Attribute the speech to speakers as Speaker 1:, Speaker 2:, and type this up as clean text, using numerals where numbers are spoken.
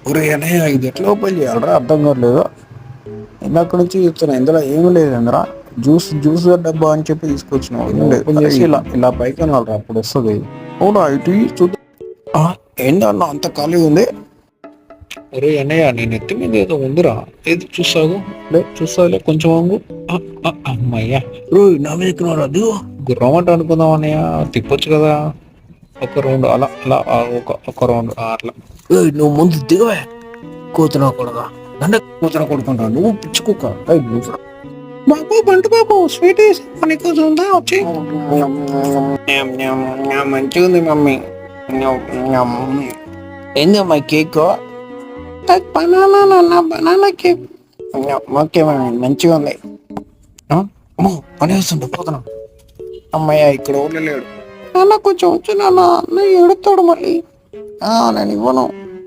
Speaker 1: ఒరే అన్నయ్య ఇది ఎట్లా ఓపెన్ చేయాలరా అర్థం కావట్లేదు. ఇందాక నుంచి చెప్తున్నా ఇందులో ఏమి లేదు ఇందులో. జ్యూస్ డబ్బా అని చెప్పి తీసుకొచ్చిన ఇలా పైకి అనాలరా అప్పుడు వస్తుంది. అవునా ఇటు చూద్దాం. ఏంటన్నా అంత ఖాళీ ఉంది. ఒరే అన్నయ్య నేను ఎత్తి మీద ఏదో ఉందిరా, ఏది చూస్తావు చూస్తావులే కొంచెం వంగు. అమ్మయ్యా నా మీద ఎక్కినారా దిగు. గుర్రం అంటే అనుకుందాం అన్నయ్య, తిప్పొచ్చు కదా ఒక రౌండ్ అలా అలా ఒక రౌండ్ అట్లా. నువ్వు ముందు దిగవే కూతున్నా కొడగా, నన్ను కూతురు కొడుకుంటా నువ్వు పిచ్చుకోక. బాబు బంటు బాబు స్వీట్ పని కోసం ఉందా వచ్చి. మంచిగా ఉంది మమ్మీ. ఏందమ్మా cake? Banana cake. Okay mummy మంచిగా ఉంది. పని వస్తుంటే పోతున్నా. అమ్మయ్య ఇక్కడ ఊళ్ళో లేడు. నాన్న కొంచెం వచ్చి నాన్న ఎడుతాడు మళ్ళీ. నేను ఇవ్వను.